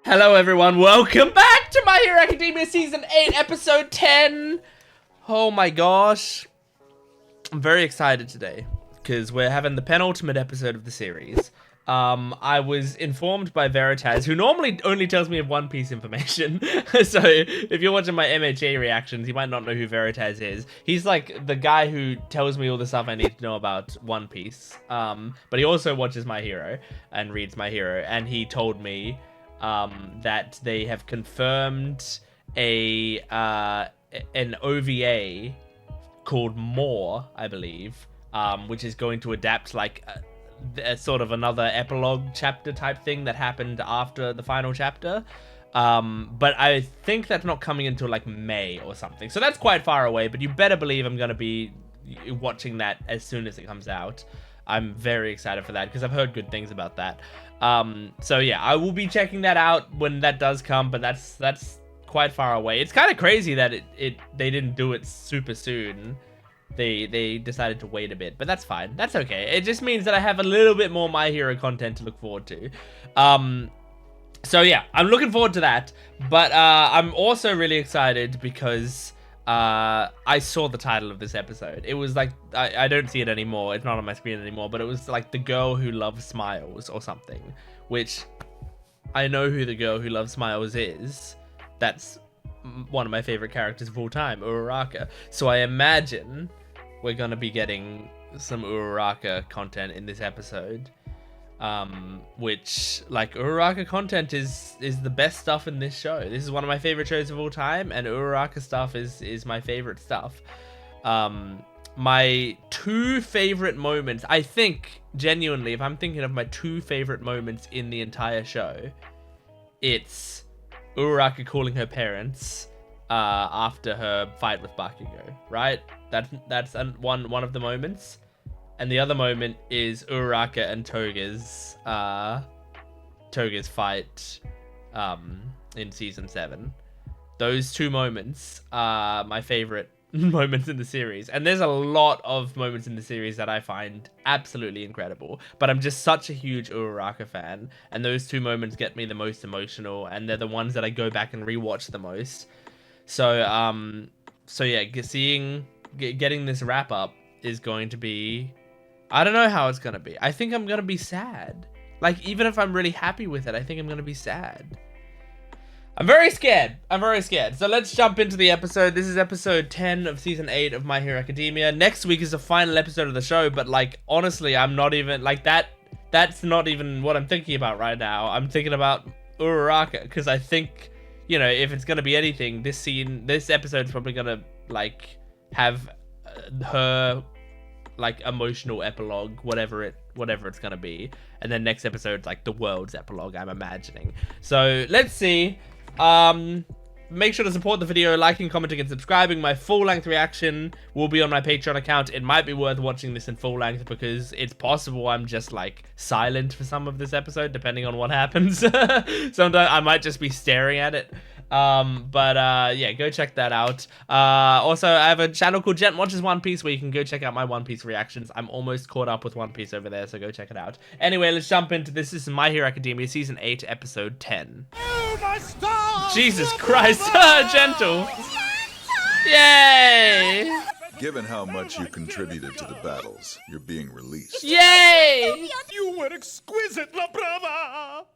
Hello everyone, welcome back to My Hero Academia Season 8, Episode 10! Oh my gosh. I'm very excited today, because we're having the penultimate episode of the series. I was informed by Veritas, who normally only tells me of One Piece information. So, if you're watching my MHA reactions, you might not know who Veritas is. He's like the guy who tells me all the stuff I need to know about One Piece. But he also watches My Hero and reads My Hero, and he told me that they have confirmed an OVA called More, I believe, which is going to adapt like a sort of another epilogue chapter type thing that happened after the final chapter. But I think that's not coming until like May or something. So that's quite far away, but you better believe I'm going to be watching that as soon as it comes out. I'm very excited for that because I've heard good things about that. So yeah, I will be checking that out when that does come, but that's quite far away. It's kind of crazy that they didn't do it super soon. They decided to wait a bit, but that's fine. That's okay. It just means that I have a little bit more My Hero content to look forward to. So yeah, I'm looking forward to that, but I'm also really excited because I saw the title of this episode. It was like, I don't see it anymore. It's not on my screen anymore, but it was like The Girl Who Loves Smiles or something, which I know who The Girl Who Loves Smiles is. That's one of my favorite characters of all time, Uraraka. So I imagine we're gonna be getting some Uraraka content in this episode. Which, like, Uraraka content is the best stuff in this show. This is one of my favorite shows of all time, and Uraraka stuff is my favorite stuff. My two favorite moments, I think, genuinely, if I'm thinking of my two favorite moments in the entire show, it's Uraraka calling her parents after her fight with Bakugo, right? That's one of the moments. And the other moment is Uraraka and Toga's fight in season 7. Those two moments are my favorite moments in the series. And there's a lot of moments in the series that I find absolutely incredible. But I'm just such a huge Uraraka fan. And those two moments get me the most emotional. And they're the ones that I go back and rewatch the most. So yeah, getting this wrap up is going to be... I don't know how it's going to be. I think I'm going to be sad. Like, even if I'm really happy with it, I think I'm going to be sad. I'm very scared. So let's jump into the episode. This is episode 10 of season 8 of My Hero Academia. Next week is the final episode of the show, but like, honestly, I'm not even, like, that's not even what I'm thinking about right now. I'm thinking about Uraraka, because I think, you know, if it's going to be anything, this episode's probably going to, like, have her, like, emotional epilogue, whatever it's gonna be, and then next episode's like the world's epilogue, I'm imagining. So let's see. Make sure to support the video, liking, commenting, and subscribing. My full-length reaction will be on my Patreon account. It might be worth watching this in full length because it's possible I'm just like silent for some of this episode, depending on what happens. Sometimes I might just be staring at it. Yeah, go check that out. Also, I have a channel called Jent Watches One Piece where you can go check out my One Piece reactions. I'm almost caught up with One Piece over there, so go check it out. Anyway, let's jump into this. This is My Hero Academia Season 8, Episode 10. Jesus Christ, gentle! Yay! Given how much you contributed to the battles, you're being released. Yay! You were exquisite, La Brava!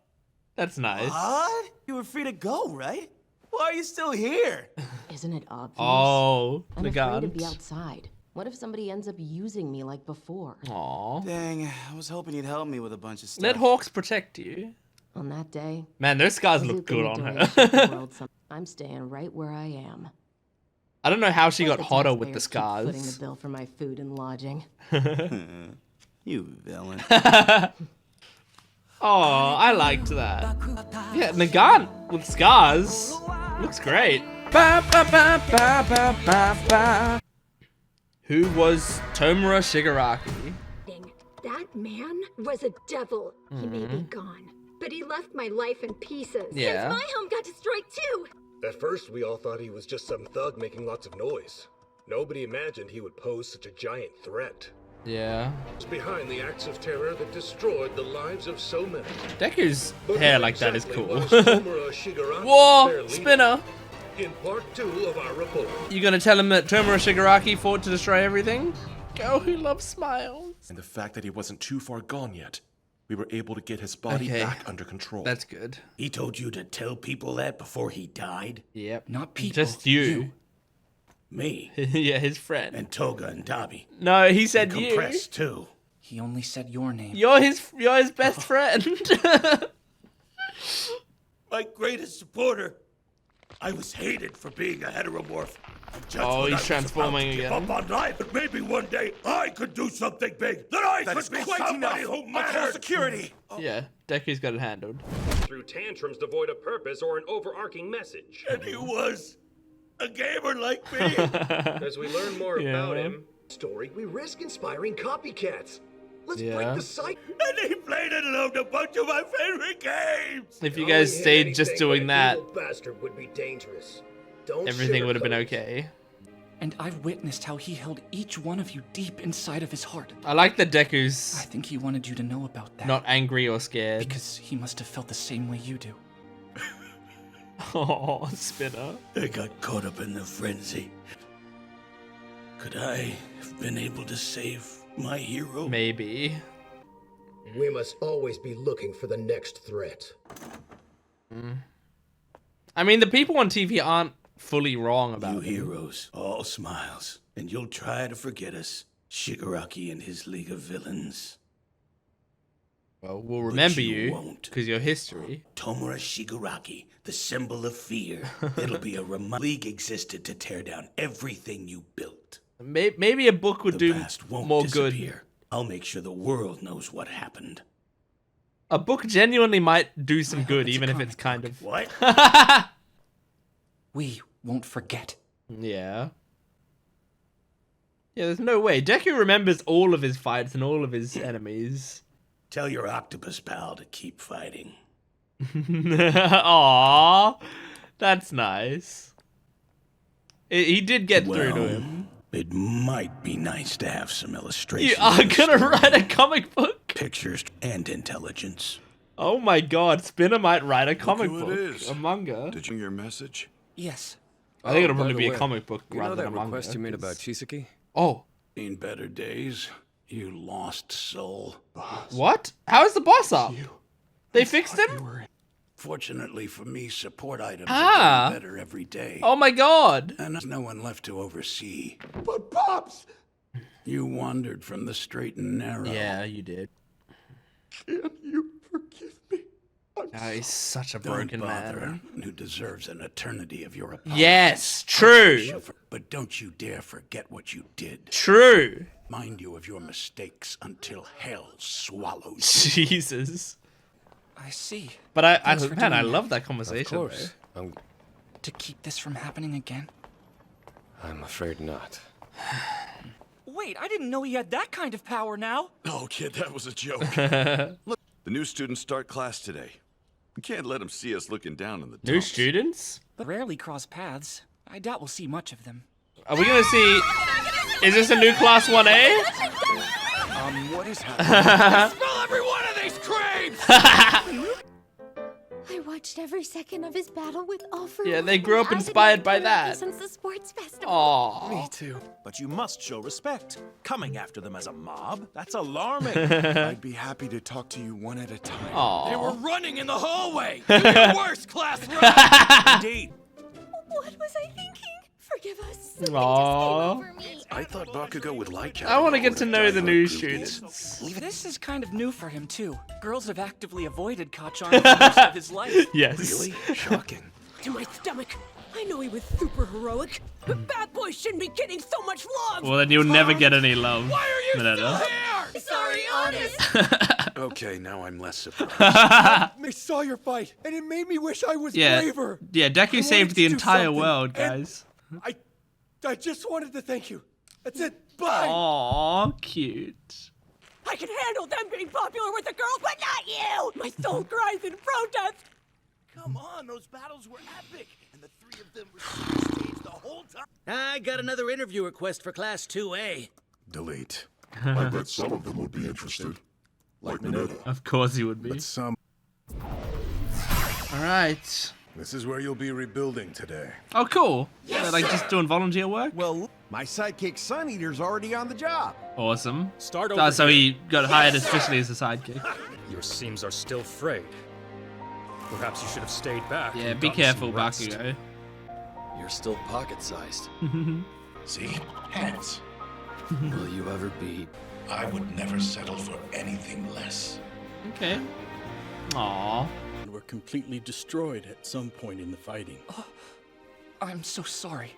That's nice. What? You were free to go, right? Why are you still here? Isn't it obvious? Oh, I'm the afraid gun. to be outside. What if somebody ends up using me like before? Aw. Dang, I was hoping you'd help me with a bunch of stuff. Let Hawks protect you. On that day, Man, those scars I look looked good in on the her. direction of the world I'm staying right where I am. I don't know how she Let got the hotter with the taxpayers keep footing the scars. bill for my food and lodging. You villain. Oh, I liked that. Yeah, Nagant with scars looks great. Ba, ba, ba, ba, ba, ba, ba. Who was Tomura Shigaraki? That man was a devil. He may be gone, but he left my life in pieces. Yeah. Since my home got destroyed too. At first, we all thought he was just some thug making lots of noise. Nobody imagined he would pose such a giant threat. Yeah. behind the acts of terror that destroyed the lives of so many. Deku's But hair what like that is exactly cool. was Tomura Shigaraki Whoa, their leader? Spinner. In part 2 of our report. You gonna tell him that Tomura Shigaraki fought to destroy everything? Girl who loves smiles. And the fact that he wasn't too far gone yet, we were able to get his body Okay. back under control. That's good. He told you to tell people that before he died? Yep. Not people. Just you. Me. Yeah, his friend. And Toga and Dabi. No, he said you. Compressed, too. He only said your name. You're his best friend. My greatest supporter. I was hated for being a heteromorph. Just Oh, when he's I was transforming about to again. Give up on life, but maybe one day I could do something big. That I could be somebody who matters. security. Yeah, Deku's got it handled. Through tantrums devoid of purpose or an overarching message. And he was a gamer like me. As we learn more about him, Story, we risk inspiring copycats. Let's Yeah. break the cycle. And he played and loved a bunch of my favorite games. If you Calling guys him stayed just anything doing but an that, evil bastard would be dangerous. Don't everything would have been sugarcoat it. okay. And I've witnessed how he held each one of you deep inside of his heart. I like that I Deku's think he wanted you to know about that. not angry or scared. Because he must have felt the same way you do. Oh, Spinner. I got caught up in the frenzy. Could I have been able to save my hero? Maybe. We must always be looking for the next threat. I mean, the people on TV aren't fully wrong You about it. heroes, all smiles, and you'll try to forget us. Shigaraki and his League of Villains. Well, we'll remember you you won't. because your history. Tomura Shigaraki, the symbol of fear. It'll be a League existed to tear down everything you built. Maybe a book would The do past won't more disappear. good. I'll make sure the world knows what happened. A book genuinely might do some good, it's a even if comic it's kind of. What? We won't forget. Yeah. Yeah, there's no way. Deku remembers all of his fights and all of his enemies. Tell your octopus pal to keep fighting. Aww. That's nice. He did get through to him. It might be nice to have some illustrations. You are of the gonna story, write a comic book? pictures, and intelligence. Oh my god, Spinner might write a comic who it book. is. A manga. Did you your message? Yes. I think it'll by probably the be a way, comic book You know rather than that a manga. request you made about 'cause- Chisaki? Oh, Seen better days, you lost soul. what? How is the boss up? They fixed him? Fortunately for me, support items Ah. are getting better every day. Oh my god. And there's no one left to oversee. But Pops! You wandered from the straight and narrow. Yeah, you did. Can you forgive me? Oh, he's such a Don't broken bother man. who deserves an eternity of your apology. Yes, true. But don't you dare forget what you did. True. Mind you of your mistakes until hell swallows you. Jesus. I see. But I Thanks for man, I doing love that Of conversation. course. To keep this from happening again? I'm afraid not. Wait, I didn't know he had that kind of power now. Oh, kid, that was a joke. Look, the new students start class today. We can't let them see us looking down in the New dumps. students? But rarely cross paths. I doubt we'll see much of them. Are we gonna see? Is this a new class 1A? What is happening? Smell every one of these creams! I watched every second of his battle with all for Yeah, One, they grew and up I've been inspired by Uraraka that. since the sports festival. Aww. Me too. But you must show respect. Coming after them as a mob? That's alarming. I'd be happy to talk to you one at a time. They were Aww. running in the hallway. Do your worst, class rep. Indeed. What was I thinking? Forgive us. Something Aw. just came over me. I thought Bakugo would like I want to get to know the new students. students. This is kind of new for him, too. Girls have actively avoided Kachan for most of his life. Yes. Really? Shocking. To my stomach. I know he was super heroic, but bad boys shouldn't be getting so much love. Well, then you'll never get any love. Why are you Mineta. still here? Sorry, honest. Okay, now I'm less surprised. I saw your fight, and it made me wish I was Yeah. braver. Yeah, Deku wanted saved to the do entire something, world, and guys. I just wanted to thank you. That's it. Bye. Aww, cute. I can handle them being popular with the girls, but not you. My soul cries in protest. Come on, those battles were epic. And the three of them were center stage the whole time. I got another interview request for Class 2A. Delete. I bet some of them would be interested. Like Mineta. Of course he would be. But some... Alright. This is where you'll be rebuilding today. Oh, cool. Yes, like just doing volunteer work? Well, my sidekick Sun Eater's already on the job. Awesome. Start over. So he got hired officially as a sidekick. Your seams are still frayed. Perhaps you should have stayed back. Yeah, and be gotten careful, some rest. Bakugo. You're still pocket-sized. See? Hands. Will you ever be? I would never settle for anything less. Okay. Aww. Were completely destroyed at some point in the fighting. Oh, I'm so sorry.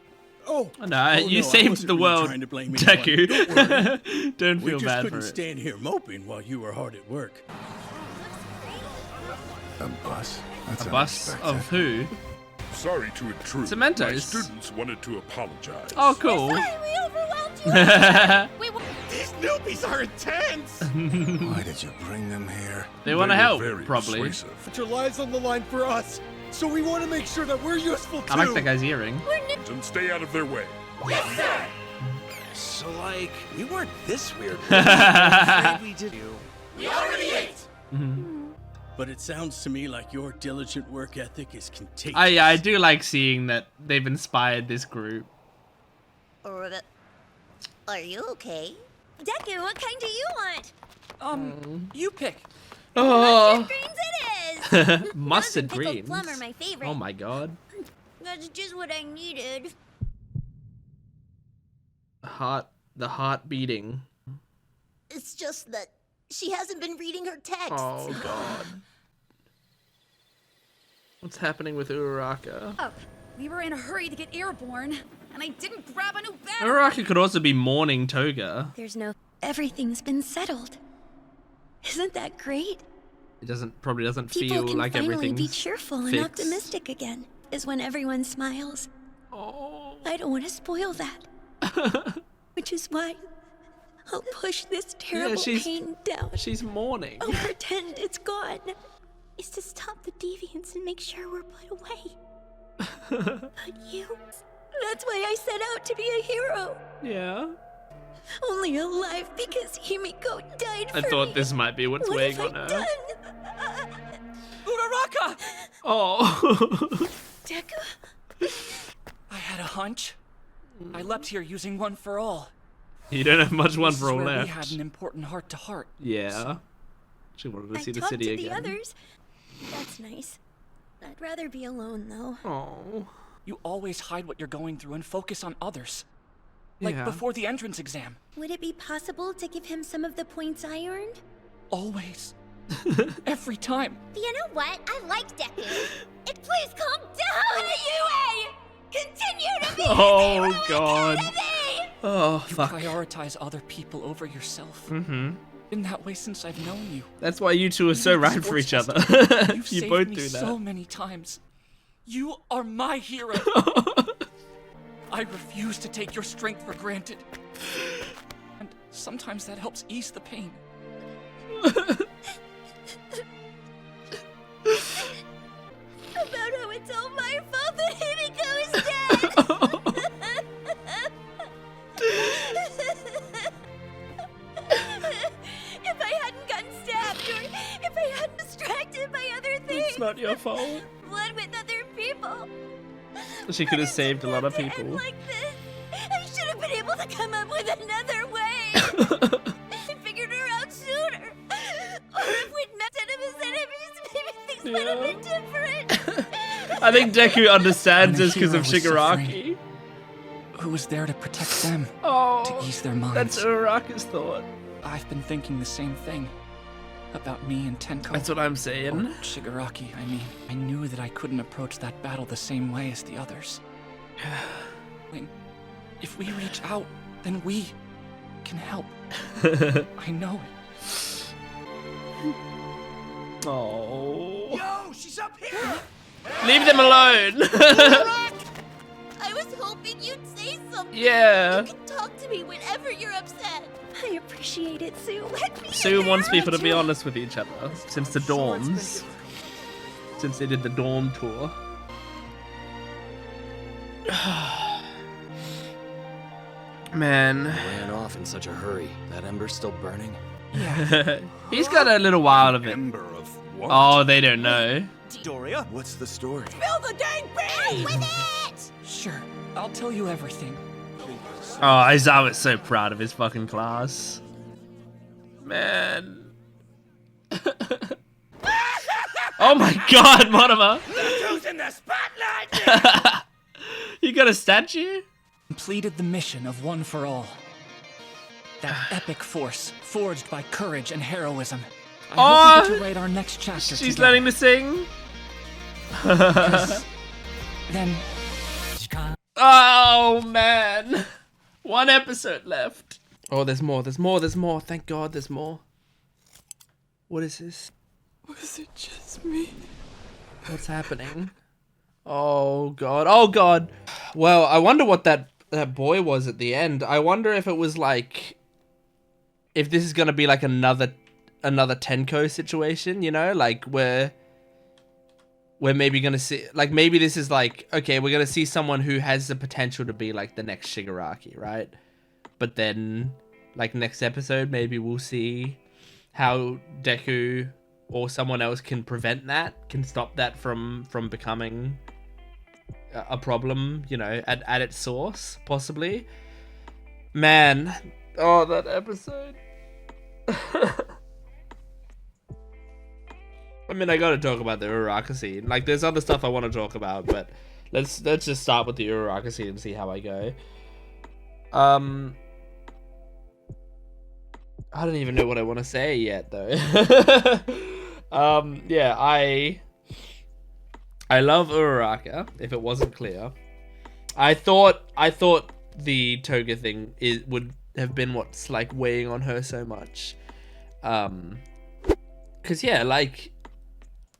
Oh no, you I saved wasn't the really world, trying to blame Deku. anyone. Don't, Don't we feel just bad couldn't for it. stand here moping while you were hard at work. A bus? That's A bus unexpected. of who? Sorry to intrude. Cementos. My students wanted to apologize. Oh, cool. We overwhelmed you. These newbies are intense. Why did you bring them here? They want to were help, very probably. persuasive. Put your lives on the line for us, so we want to make sure that we're useful too. I like that guy's earring. And stay out of their way. Yes, sir. So, like, we weren't this weird. We did you. We already ate. But it sounds to me like your diligent work ethic is contagious. I do like seeing that they've inspired this group. Are you okay? Deku, what kind do you want? You pick. Mustard greens it is. Mustard Those and pickled greens. plum are my favorite. Oh my god. That's just what I needed. The heart beating. It's just that she hasn't been reading her texts. Oh god. What's happening with Uraraka? Oh, we were in a hurry to get airborne, and I didn't grab a new battery. Uraraka could also be mourning Toga. There's no... Everything's been settled. Isn't that great? It probably doesn't People feel can like finally everything's be cheerful and fixed. optimistic again, is when everyone smiles. Oh. I don't want to spoil that. Which is why I'll push this terrible pain down. She's mourning. I'll pretend it's gone. Is to stop the deviants and make sure we're put away. But you... That's why I set out to be a hero. Yeah. Only alive because Himiko died for I thought me. this might be what's What weighing have on I her. done? Uraraka! Oh. Deku? I had a hunch. I leapt here using One for All. You don't have much one This for is all where left. We had an important heart-to-heart. Yeah. She wanted to see the talked city to again. the others. That's nice. I'd rather be alone, though. Oh. You always hide what you're going through and focus on others. Like Yeah. before the entrance exam. Would it be possible to give him some of the points I earned? Always. Every time. You know what? I like Deku. Please calm down! Yue! Continue to be Oh god. Oh You fuck. prioritize other people over yourself. Mm-hmm. In that way since I've known you. That's why you two are so Even at right for sports each other. festival, You've You saved both me do that. so many times. You are my hero. I refuse to take your strength for granted. And sometimes that helps ease the pain. About how it's all my fault that Himiko is dead! If I hadn't gotten stabbed, or if I hadn't distracted by other things... It's not your fault. Blood with other people... She could have saved a lot of people. Like this, I should have been able to come up with another way. I figured her out sooner. Or if we'd met enemies, maybe things might have been different. I think Deku understands When a this because of hero was suffering, Shigaraki. Who was there to protect them? Oh, to ease their minds? That's Uraraka's thought. I've been thinking the same thing. About me and Tenko. That's what I'm saying. Or Shigaraki, I mean. I knew that I couldn't approach that battle the same way as the others. If we reach out, then we can help. I know it. Oh. Yo, she's up here! Leave them alone. I was hoping you'd say something. Yeah. You can talk to me whenever you're upset. I appreciate it, Sue. Let me Sue wants people to be honest with each other since the dorms. Since they did the dorm tour. Man. Ran off in such a hurry. That ember's still burning? He's got a little while of it. Ember of what? Oh, they don't know. Doria? What's the story? Spill the dang beans! With it! Sure, I'll tell you everything. Oh, Aizawa's so proud of his fucking class. Man. Oh my god, Monoma! Who's in the spotlight? You got a statue? Completed the mission of One for All. That epic force, forged by courage and heroism. I hope we get to write our next chapter She's together. letting me sing? Then... Oh, man. One episode left. Oh, there's more, there's more, there's more. Thank God there's more. What is this? Was it just me? What's happening? Oh, God. Oh, God. Well, I wonder what that boy was at the end. I wonder if it was like... If this is going to be like another Tenko situation, you know? Like, we're maybe going to see... Like, maybe this is like... Okay, we're going to see someone who has the potential to be like the next Shigaraki, right? But then, like, next episode, maybe we'll see how Deku or someone else can prevent that, can stop that from becoming a problem, you know, at its source, possibly. Man, oh, that episode. I mean, I gotta talk about the Uraraka scene. Like, there's other stuff I want to talk about, but let's just start with the Uraraka scene and see how I go. I don't even know what I want to say yet, though. Yeah, I love Uraraka, if it wasn't clear. I thought the Toga thing would have been what's like weighing on her so much. Cause yeah, like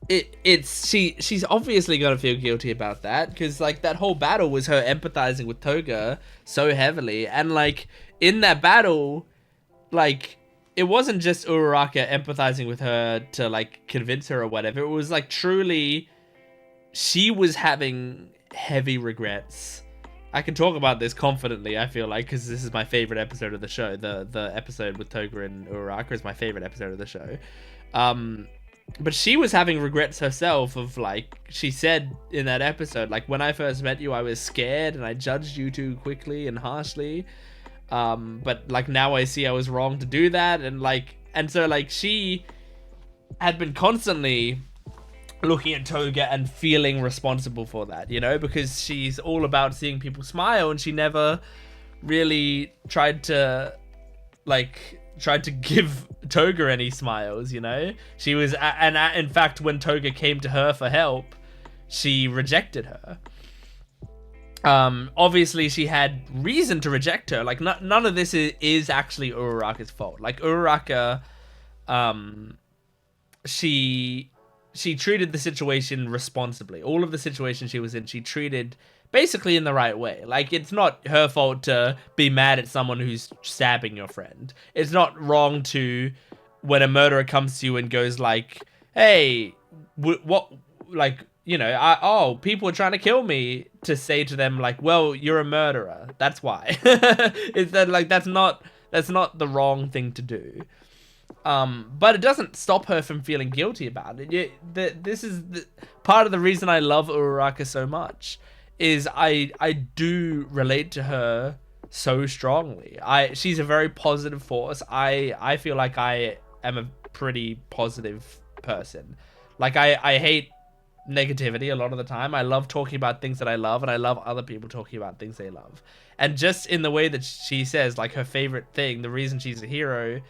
she's obviously gonna feel guilty about that, cause like that whole battle was her empathizing with Toga so heavily, and like in that battle, like it wasn't just Uraraka empathizing with her to like convince her or whatever. It was like truly she was having heavy regrets. I can talk about this confidently, I feel like, because this is my favorite episode of the show. The episode with Toga and Uraraka is my favorite episode of the show. But she was having regrets herself of, like, she said in that episode, like, when I first met you, I was scared and I judged you too quickly and harshly. But, like, now I see I was wrong to do that. And so, like, she had been constantly looking at Toga and feeling responsible for that, you know, because she's all about seeing people smile, and she never really tried to give Toga any smiles, you know. She was, and in fact, when Toga came to her for help, she rejected her. Obviously she had reason to reject her. Like, none of this is actually Uraraka's fault. Like, Uraraka, she treated the situation responsibly. All of the situations she was in, she treated basically in the right way. Like, it's not her fault to be mad at someone who's stabbing your friend. It's not wrong to, when a murderer comes to you and goes like, hey, what, like, you know, people are trying to kill me, to say to them like, well, you're a murderer. That's why. It's that, like, that's not the wrong thing to do. But it doesn't stop her from feeling guilty about it. This is part of the reason I love Uraraka so much, is I do relate to her so strongly. She's a very positive force. I feel like I am a pretty positive person. Like, I hate negativity a lot of the time. I love talking about things that I love, and I love other people talking about things they love. And just in the way that she says, like, her favorite thing, the reason she's a hero,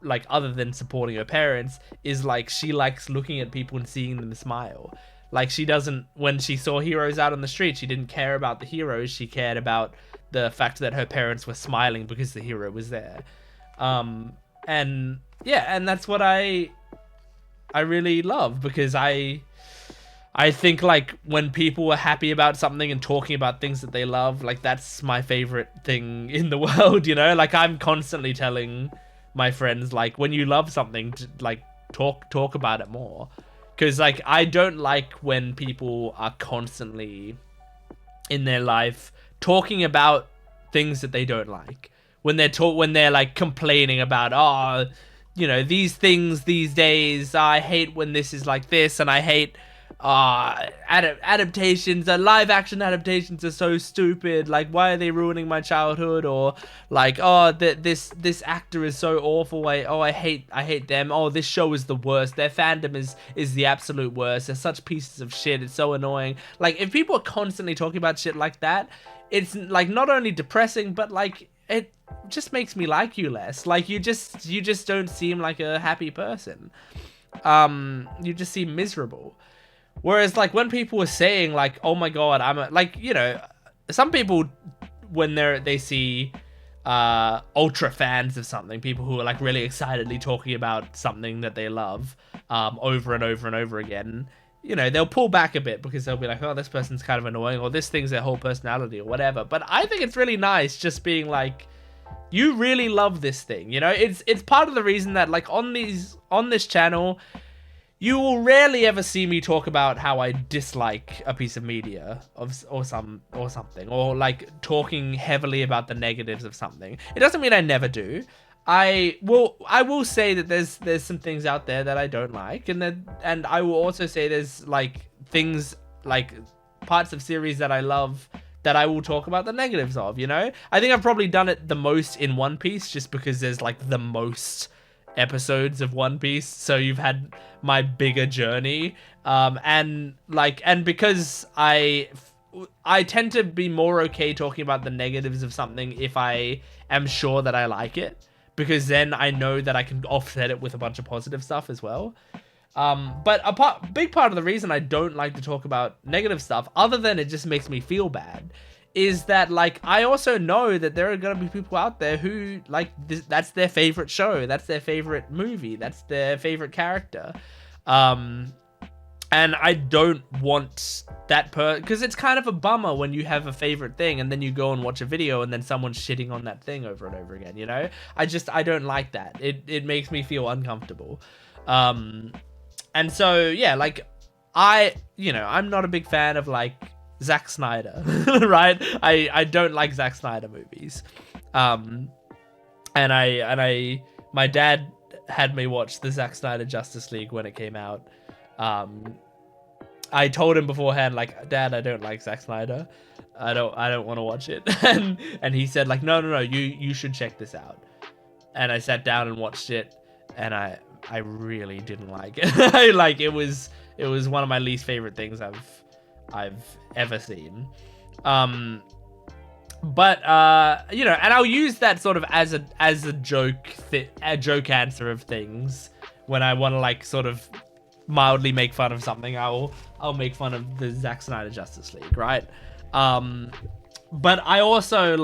like, other than supporting her parents, is like she likes looking at people and seeing them smile. Like, she doesn't, when she saw heroes out on the street, she didn't care about the heroes. She cared about the fact that her parents were smiling because the hero was there. And yeah, and that's what I really love, because I think, like, when people are happy about something and talking about things that they love, like, that's my favorite thing in the world, you know? Like, I'm constantly telling my friends, like, when you love something, to, like, talk about it more. Because, like, I don't like when people are constantly in their life talking about things that they don't like. When they're like complaining about, oh, you know, these things these days, I hate when this is like this, and I hate adaptations, live action adaptations are so stupid, like why are they ruining my childhood, or like, oh, this actor is so awful, I hate them, oh, this show is the worst, their fandom is the absolute worst, they're such pieces of shit, it's so annoying. Like, if people are constantly talking about shit like that, it's like not only depressing, but like it just makes me like you less. Like, you just don't seem like a happy person. You just seem miserable. Whereas, like, when people are saying, like, oh my god, like, you know, some people, when they see ultra fans of something, people who are, like, really excitedly talking about something that they love over and over and over again, you know, they'll pull back a bit because they'll be like, oh, this person's kind of annoying, or this thing's their whole personality, or whatever. But I think it's really nice just being like, you really love this thing, you know? It's part of the reason that, like, on this channel, you will rarely ever see me talk about how I dislike a piece of media or something, or like talking heavily about the negatives of something. It doesn't mean I never do. I will say that there's some things out there that I don't like, and I will also say there's like things, like parts of series that I love that I will talk about the negatives of, you know? I think I've probably done it the most in One Piece, just because there's like the most episodes of One Piece, so you've had my bigger journey, and because I tend to be more okay talking about the negatives of something if I am sure that I like it, because then I know that I can offset it with a bunch of positive stuff as well. But a big part of the reason I don't like to talk about negative stuff, other than it just makes me feel bad, is that, like, I also know that there are going to be people out there who, like, that's their favorite show, that's their favorite movie, that's their favorite character. And I don't want that because it's kind of a bummer when you have a favorite thing and then you go and watch a video and then someone's shitting on that thing over and over again, you know? I don't like that. It makes me feel uncomfortable. And so, yeah, like, I'm not a big fan of, like, Zack Snyder, right? I don't like Zack Snyder movies. And my dad had me watch the Zack Snyder Justice League when it came out. I told him beforehand, like, Dad, I don't like Zack Snyder. I don't want to watch it. and he said, like, no, you should check this out. And I sat down and watched it, and I really didn't like it. Like, it was one of my least favorite things I've ever seen. But you know, and I'll use that sort of as a joke answer of things when I want to, like, sort of mildly make fun of something. I'll make fun of the Zack Snyder Justice League, right? But I also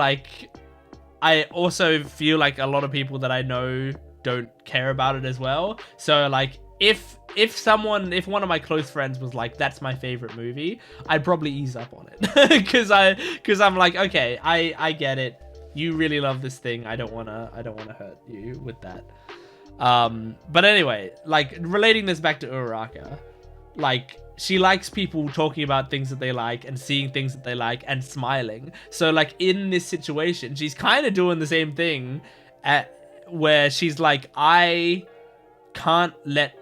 feel like a lot of people that I know don't care about it as well. So, like, if one of my close friends was like, that's my favorite movie, I'd probably ease up on it. because I'm like, okay, I get it, you really love this thing, I don't want to hurt you with that. But anyway, like, relating this back to Uraraka, like, she likes people talking about things that they like and seeing things that they like and smiling. So, like, in this situation, she's kind of doing the same thing where she's like, I can't let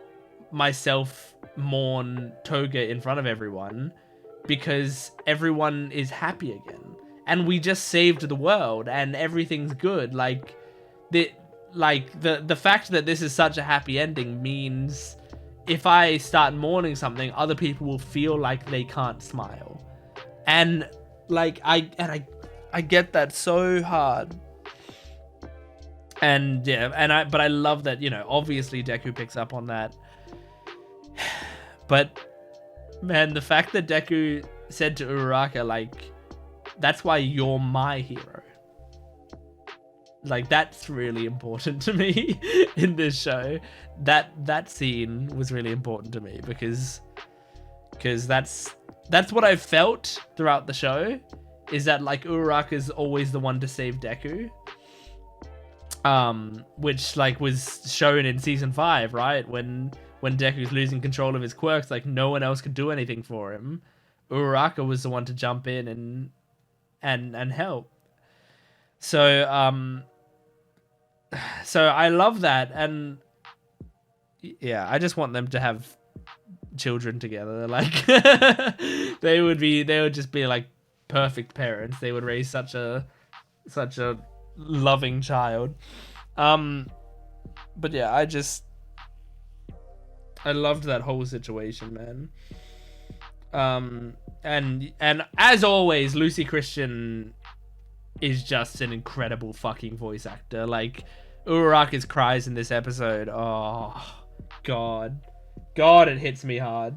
myself mourn Toga in front of everyone because everyone is happy again and we just saved the world and everything's good. Like, the fact that this is such a happy ending means if I start mourning something, other people will feel like they can't smile. And, like, I get that so hard. And yeah, but I love that, you know, obviously Deku picks up on that. But man, the fact that Deku said to Uraraka, like, that's why you're my hero, like, that's really important to me in this show. That scene was really important to me because that's what I've felt throughout the show, is that, like, Uraraka's always the one to save Deku. Which, like, was shown in season 5, right? When Deku's losing control of his quirks, like, no one else could do anything for him. Uraraka was the one to jump in and help. So so I love that, and yeah, I just want them to have children together. Like they would just be like perfect parents. They would raise such a loving child. But yeah, I loved that whole situation, man. And as always, Lucy Christian is just an incredible fucking voice actor. Like Uraraka's cries in this episode, oh god, it hits me hard.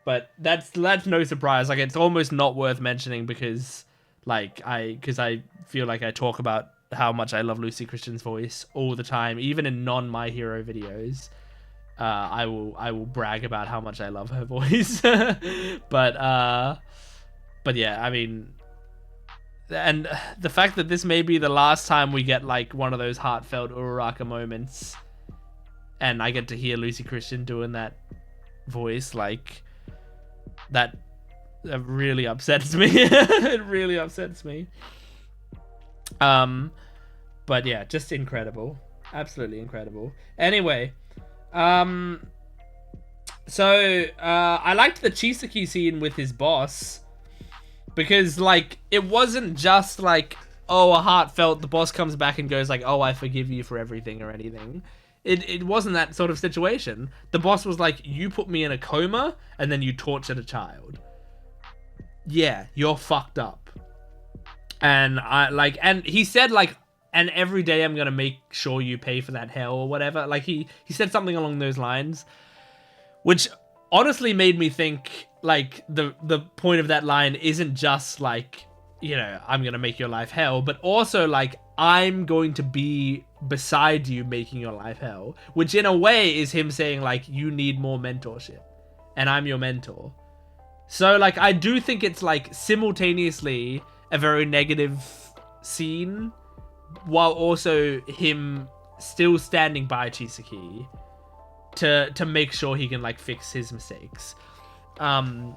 But that's no surprise. Like, it's almost not worth mentioning because I feel like I talk about how much I love Lucy Christian's voice all the time, even in non My Hero videos. I will brag about how much I love her voice. but yeah, I mean, and the fact that this may be the last time we get like one of those heartfelt Uraraka moments, and I get to hear Lucy Christian doing that voice, like that really upsets me. It really upsets me. But yeah, just incredible, absolutely incredible. Anyway. So I liked the Chisaki scene with his boss, because like it wasn't just like, oh, a heartfelt, the boss comes back and goes like, oh, I forgive you for everything or anything. It wasn't that sort of situation. The boss was like, you put me in a coma and then you tortured a child. Yeah, you're fucked up. And and he said like, and every day I'm gonna make sure you pay for that hell or whatever. Like he said something along those lines, which honestly made me think like the point of that line isn't just like, you know, I'm gonna make your life hell, but also like I'm going to be beside you making your life hell, which in a way is him saying like, you need more mentorship and I'm your mentor. So like I do think it's like simultaneously a very negative scene, while also him still standing by Chisaki to make sure he can like fix his mistakes. And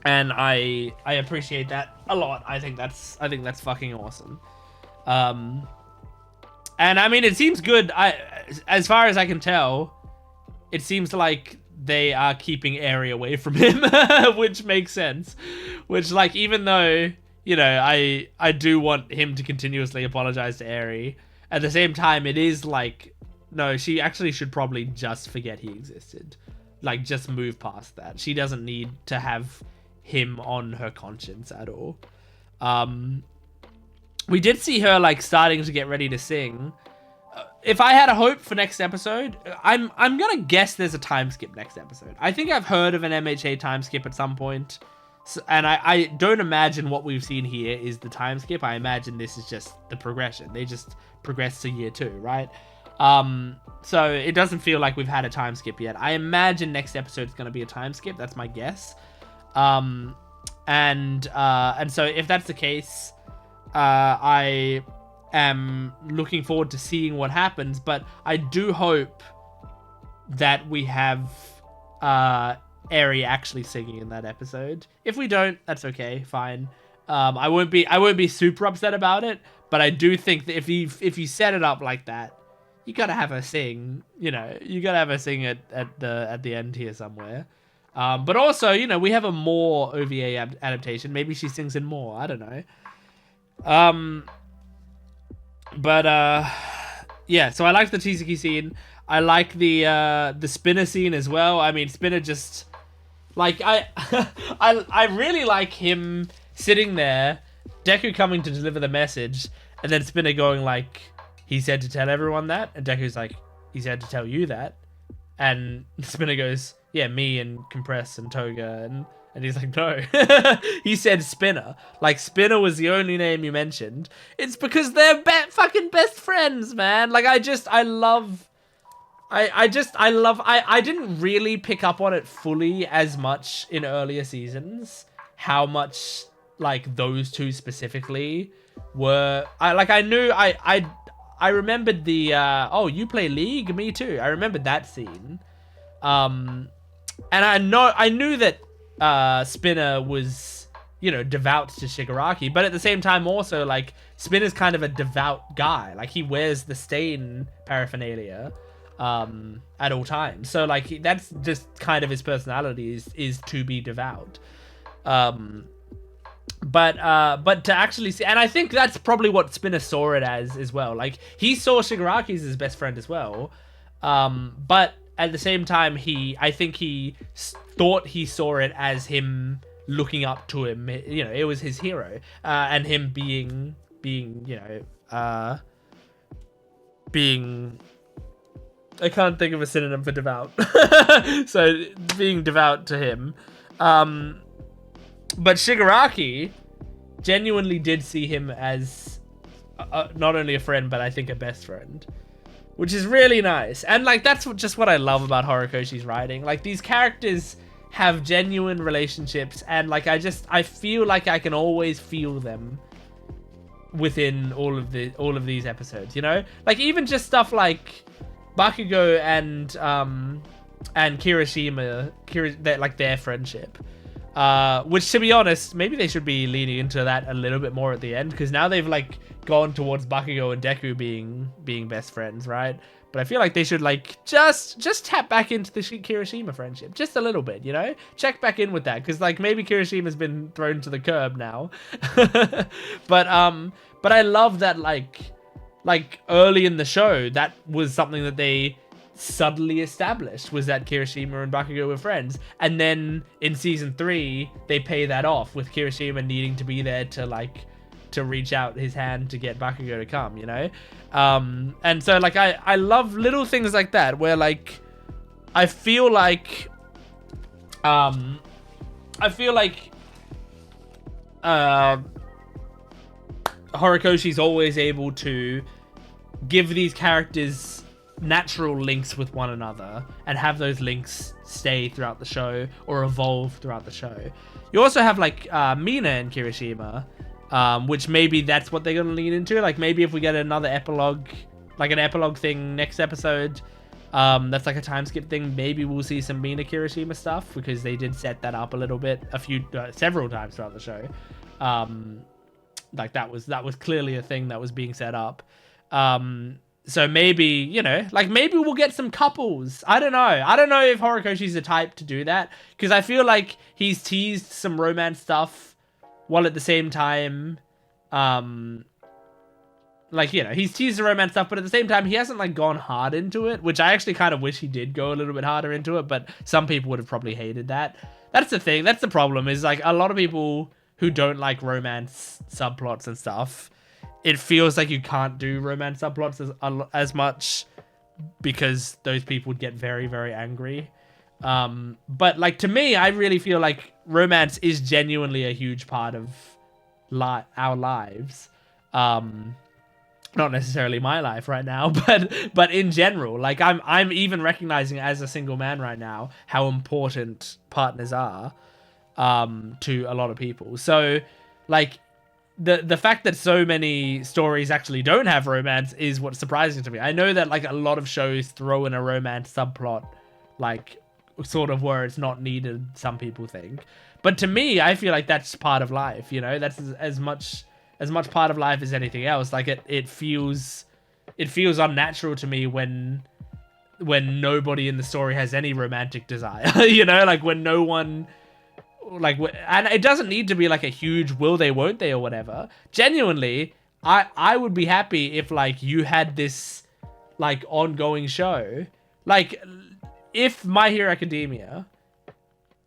I appreciate that a lot. I think that's fucking awesome. And I mean, it seems good. As far as I can tell, it seems like they are keeping Eri away from him, which makes sense. Which, like, even though, you know, I do want him to continuously apologize to Eri, at the same time, it is like, no, she actually should probably just forget he existed. Like, just move past that. She doesn't need to have him on her conscience at all. We did see her, like, starting to get ready to sing. If I had a hope for next episode, I'm gonna guess there's a time skip next episode. I think I've heard of an MHA time skip at some point. So, and I don't imagine what we've seen here is the time skip. I imagine this is just the progression. They just progressed to year 2, right? So it doesn't feel like we've had a time skip yet. I imagine next episode is going to be a time skip. That's my guess. And so if that's the case, I am looking forward to seeing what happens, but I do hope that we have Eri actually singing in that episode. If we don't, that's okay, fine. I won't be super upset about it, but I do think that if you set it up like that, you gotta have her sing. You know, you gotta have her sing at the end here somewhere. But also, you know, we have a more OVA adaptation. Maybe she sings in more. I don't know. Yeah. So I like the Chisaki scene. I like the Spinner scene as well. I mean, Spinner just like I really like him sitting there, Deku coming to deliver the message, and then Spinner going like, he said to tell everyone that, and Deku's like, he said to tell you that, and Spinner goes, yeah, me and Compress and Toga, and he's like, no, he said Spinner. Like, Spinner was the only name you mentioned. It's because they're fucking best friends, man. Like, I didn't really pick up on it fully as much in earlier seasons, how much like those two specifically were. I remembered the oh, you play League? Me too. I remembered that scene. And I knew that Spinner was devout to Shigaraki, but at the same time also like Spinner's kind of a devout guy. Like he wears the stain paraphernalia at all times, so like that's just kind of his personality is to be devout. But to actually see, and I think that's probably what Spinner saw it as well. Like he saw Shigaraki as his best friend as well, but at the same time I think he thought he saw it as him looking up to him. It was his hero, and him being I can't think of a synonym for devout. So being devout to him. But Shigaraki genuinely did see him as not only a friend, but I think a best friend, which is really nice. And like that's just what I love about Horikoshi's writing. Like these characters have genuine relationships, and like I feel like I can always feel them within all of these episodes. Like even just stuff like Bakugo and Kirishima, their friendship. Which, to be honest, maybe they should be leaning into that a little bit more at the end, because now they've like gone towards Bakugo and Deku being best friends, right? But I feel like they should like just tap back into the Kirishima friendship just a little bit, check back in with that, because like maybe Kirishima's been thrown to the curb now. But I love that like early in the show that was something that they subtly established, was that Kirishima and Bakugo were friends, and then in season 3 they pay that off with Kirishima needing to be there to reach out his hand to get Bakugo to come, and so like I love little things like that where like I feel like Horikoshi's always able to give these characters natural links with one another and have those links stay throughout the show or evolve throughout the show. You also have like Mina and Kirishima, which maybe that's what they're going to lean into. Like maybe if we get another epilogue, like an epilogue thing next episode, that's like a time skip thing, maybe we'll see some Mina Kirishima stuff, because they did set that up a little bit several times throughout the show. Like that was clearly a thing that was being set up. So maybe, like maybe we'll get some couples. I don't know if Horikoshi's the type to do that, because I feel like he's teased some romance stuff while at the same time, he's teased the romance stuff, but at the same time he hasn't like gone hard into it, which I actually kind of wish he did go a little bit harder into it, but some people would have probably hated that. That's the thing. That's the problem, is like a lot of people who don't like romance subplots and stuff, it feels like you can't do romance subplots as much, because those people would get very, very angry. But like to me, I really feel like romance is genuinely a huge part of our lives. Not necessarily my life right now, but in general, like I'm even recognizing as a single man right now how important partners are to a lot of people. So like the fact that so many stories actually don't have romance is what's surprising to me. I know that like a lot of shows throw in a romance subplot, like sort of where it's not needed, some people think. But to me, I feel like that's part of life, that's as much part of life as anything else. Like it feels unnatural to me when nobody in the story has any romantic desire, like when no one, like, and it doesn't need to be like a huge will they won't they or whatever. Genuinely, I would be happy if like you had this like ongoing show, like if My Hero Academia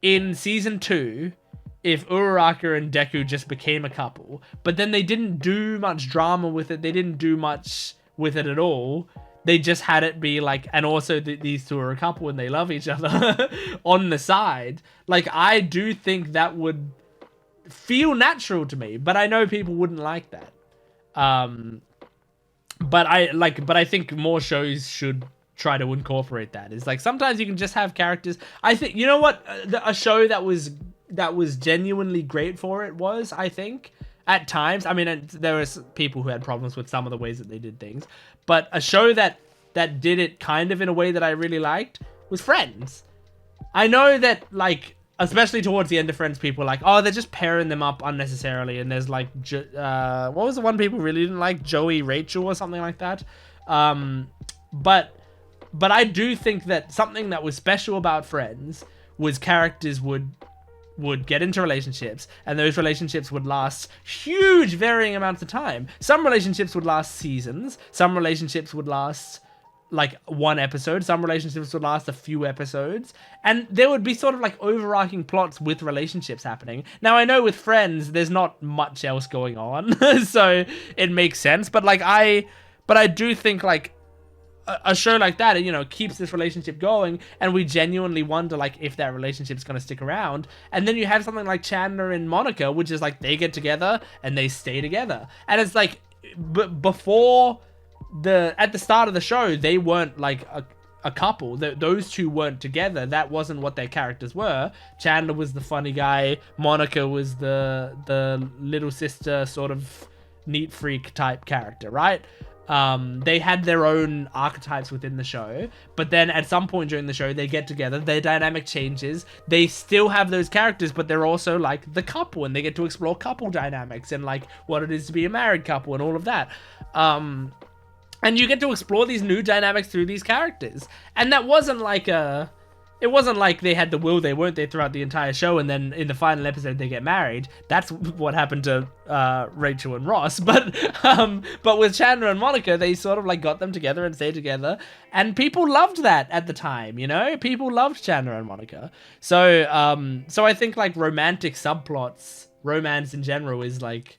in season 2, if Uraraka and Deku just became a couple, but then they didn't do much drama with it, they didn't do much with it at all, they just had it be like, and also these two are a couple and they love each other on the side. Like, I do think that would feel natural to me, but I know people wouldn't like that. But I think more shows should try to incorporate that. It's like sometimes you can just have characters. I think, you know what, a show that was genuinely great for it was, I think, at times, I mean, there was people who had problems with some of the ways that they did things, but a show that did it kind of in a way that I really liked was Friends. I know that like especially towards the end of Friends, people are like, oh, they're just pairing them up unnecessarily. And there's like, what was the one people really didn't like? Joey, Rachel, or something like that. But I do think that something that was special about Friends was characters would get into relationships, and those relationships would last huge varying amounts of time. Some relationships would last seasons. Some relationships would last like one episode. Some relationships would last a few episodes, and there would be sort of like overarching plots with relationships happening. Now I know with Friends there's not much else going on, so it makes sense, but I do think like a show like that, you know, keeps this relationship going, and we genuinely wonder like if that relationship's going to stick around. And then you have something like Chandler and Monica, which is like they get together and they stay together, and it's like before at the start of the show, they weren't like a couple. Those two weren't together. That wasn't what their characters were. Chandler was the funny guy. Monica was the little sister, sort of neat freak type character, right? They had their own archetypes within the show, but then at some point during the show, they get together, their dynamic changes, they still have those characters, but they're also like the couple, and they get to explore couple dynamics and like what it is to be a married couple and all of that. And you get to explore these new dynamics through these characters. And that wasn't like it wasn't like they had the will they weren't there throughout the entire show, and then in the final episode they get married. That's what happened to Rachel and Ross. But with Chandler and Monica, they sort of like got them together and stayed together, and people loved that at the time. You know, people loved Chandler and Monica. So I think like romantic subplots, romance in general, is like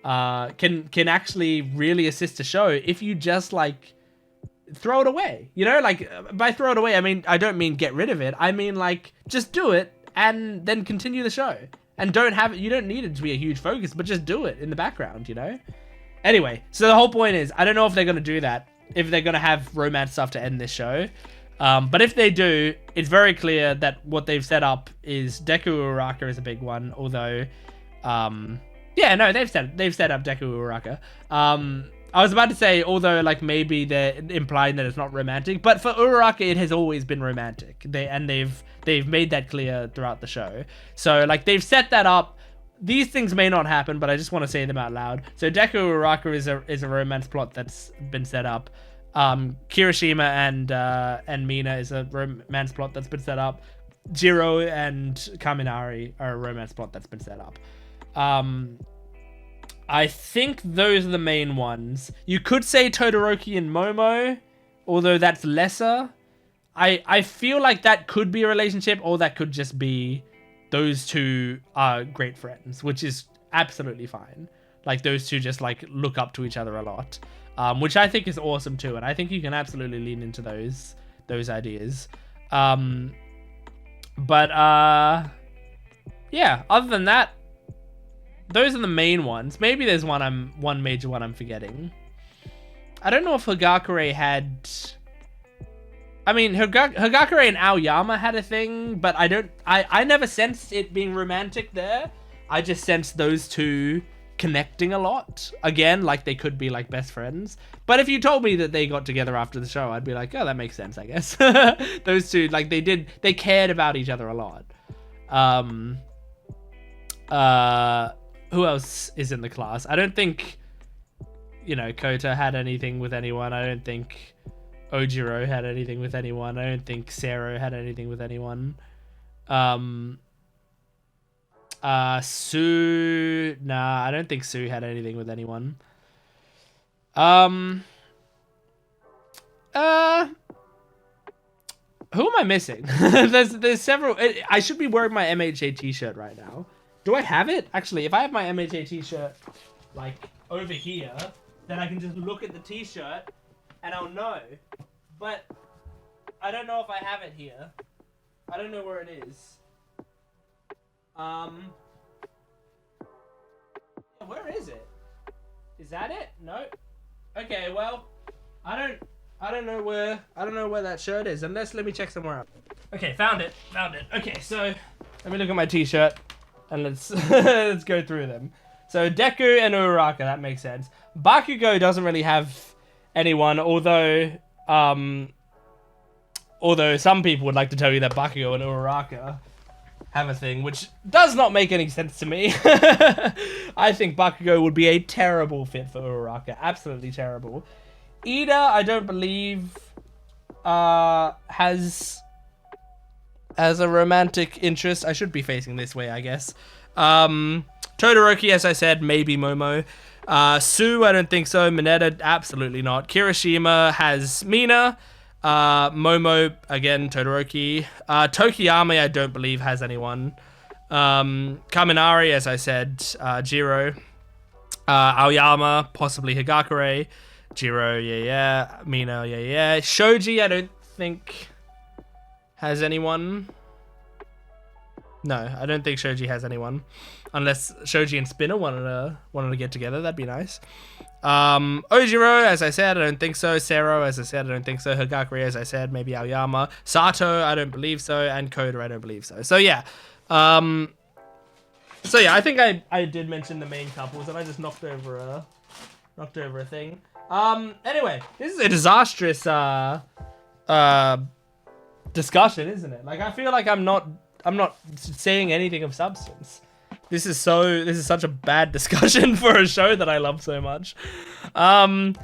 can actually really assist a show if you just like throw it away. You know, like by throw it away, I don't mean get rid of it. I mean like just do it and then continue the show, and you don't need it to be a huge focus, but just do it in the background, you know? Anyway, so the whole point is, I don't know if they're going to do that, if they're going to have romance stuff to end this show. But if they do, it's very clear that what they've set up is Deku Uraraka is a big one, although yeah, no, they've set up Deku Uraraka. I was about to say, although like maybe they're implying that it's not romantic, but for Uraraka it has always been romantic. They've made that clear throughout the show. So like they've set that up. These things may not happen, but I just want to say them out loud. So Deku Uraraka is a romance plot that's been set up. Kirishima and Mina is a romance plot that's been set up. Jiro and Kaminari are a romance plot that's been set up. I think those are the main ones. You could say Todoroki and Momo, although that's lesser. I feel like that could be a relationship, or that could just be those two are great friends, which is absolutely fine. Like those two just like look up to each other a lot, which I think is awesome too, and I think you can absolutely lean into those ideas. Yeah, other than that, those are the main ones. Maybe there's one major one I'm forgetting. I don't know if Hagakure had... Hagakure and Aoyama had a thing, but I never sensed it being romantic there. I just sensed those two connecting a lot. Again, like they could be like best friends. But if you told me that they got together after the show, I'd be like, oh, that makes sense, I guess. Those two, like they cared about each other a lot. Who else is in the class? I don't think, Kota had anything with anyone. I don't think Ojiro had anything with anyone. I don't think Sero had anything with anyone. Sue... Nah, I don't think Sue had anything with anyone. Who am I missing? There's several... I should be wearing my MHA t-shirt right now. Do I have it? Actually, if I have my MHA t-shirt, like, over here, then I can just look at the t-shirt, and I'll know. But I don't know if I have it here. I don't know where it is. Where is it? Is that it? No. Okay, well, I don't know where that shirt is. Unless, let me check somewhere else. Okay, found it. Okay, so let me look at my t-shirt. And let's let's go through them. So Deku and Uraraka, that makes sense. Bakugo doesn't really have anyone, although some people would like to tell you that Bakugo and Uraraka have a thing, which does not make any sense to me. I think Bakugo would be a terrible fit for Uraraka. Absolutely terrible. Ida, I don't believe, has a romantic interest. I should be facing this way, I guess. Todoroki, as I said, maybe Momo. Sue, I don't think so. Mineta, absolutely not. Kirishima has Mina. Momo, again, Todoroki. Tokiyami, I don't believe has anyone. Kaminari, as I said, Jiro. Aoyama, possibly Higakure. Jiro, yeah. Mina, yeah. Shoji, I don't think has anyone. No, I don't think Shoji has anyone. Unless Shoji and Spinner wanted to get together, that'd be nice. Ojiro, as I said, I don't think so. Sero, as I said, I don't think so. Higakure, as I said, maybe Aoyama. Sato, I don't believe so. And Koda, I don't believe so. So yeah. I think I did mention the main couples, and I just knocked over a thing. Anyway, this is a disastrous discussion, isn't it? Like, I feel like I'm not saying anything of substance. This is such a bad discussion for a show that I love so much. Let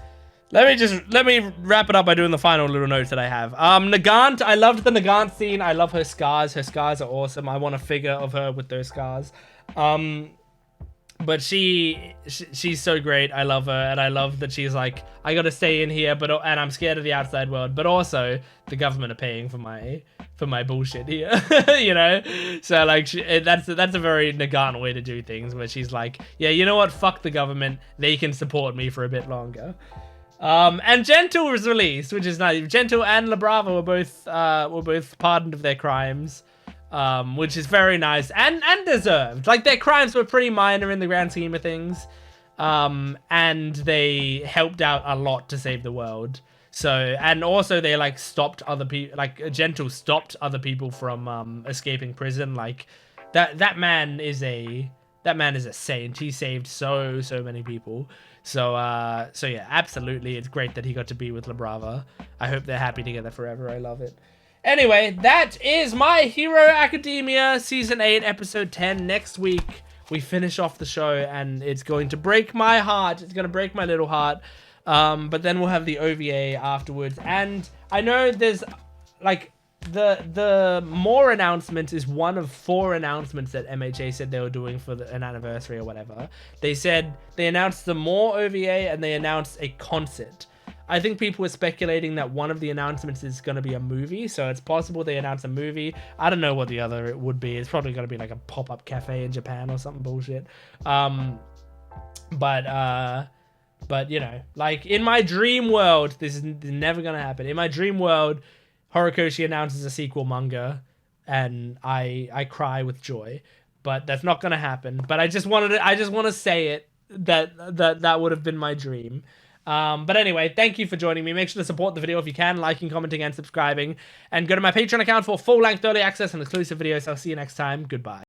me wrap it up by doing the final little notes that I have. Nagant, I loved the Nagant scene. I love her scars. Her scars are awesome. I want a figure of her with those scars. But she's so great. I love her, and I love that she's like, I gotta stay in here, and I'm scared of the outside world, but also the government are paying for my bullshit here, you know. So like, that's a very Nagant way to do things, where she's like, yeah, you know what? Fuck the government. They can support me for a bit longer. And Gentle was released, which is nice. Gentle and La Brava were both pardoned of their crimes. Which is very nice and deserved. Like, their crimes were pretty minor in the grand scheme of things, and they helped out a lot to save the world. So, and also they like stopped other people, like Gentle stopped other people from escaping prison. Like, that man is a saint. He saved so many people. So yeah, absolutely, it's great that he got to be with La Brava. I hope they're happy together forever. I love it. Anyway, that is My Hero Academia Season 8, Episode 10. Next week, we finish off the show, and it's going to break my heart. It's going to break my little heart. But then we'll have the OVA afterwards. And I know there's, like, the More announcement is one of 4 announcements that MHA said they were doing for an anniversary or whatever. They said they announced the More OVA, and they announced a concert. I think people were speculating that one of the announcements is going to be a movie, so it's possible they announce a movie. I don't know what the other it would be. It's probably going to be like a pop-up cafe in Japan or something bullshit. But you know, like, in my dream world, this is never going to happen. In my dream world, Horikoshi announces a sequel manga, and I cry with joy. But that's not going to happen. But I just want to say it, that would have been my dream. But anyway, thank you for joining me. Make sure to support the video if you can, liking, commenting, and subscribing. And go to my Patreon account for full-length early access and exclusive videos. I'll see you next time. Goodbye.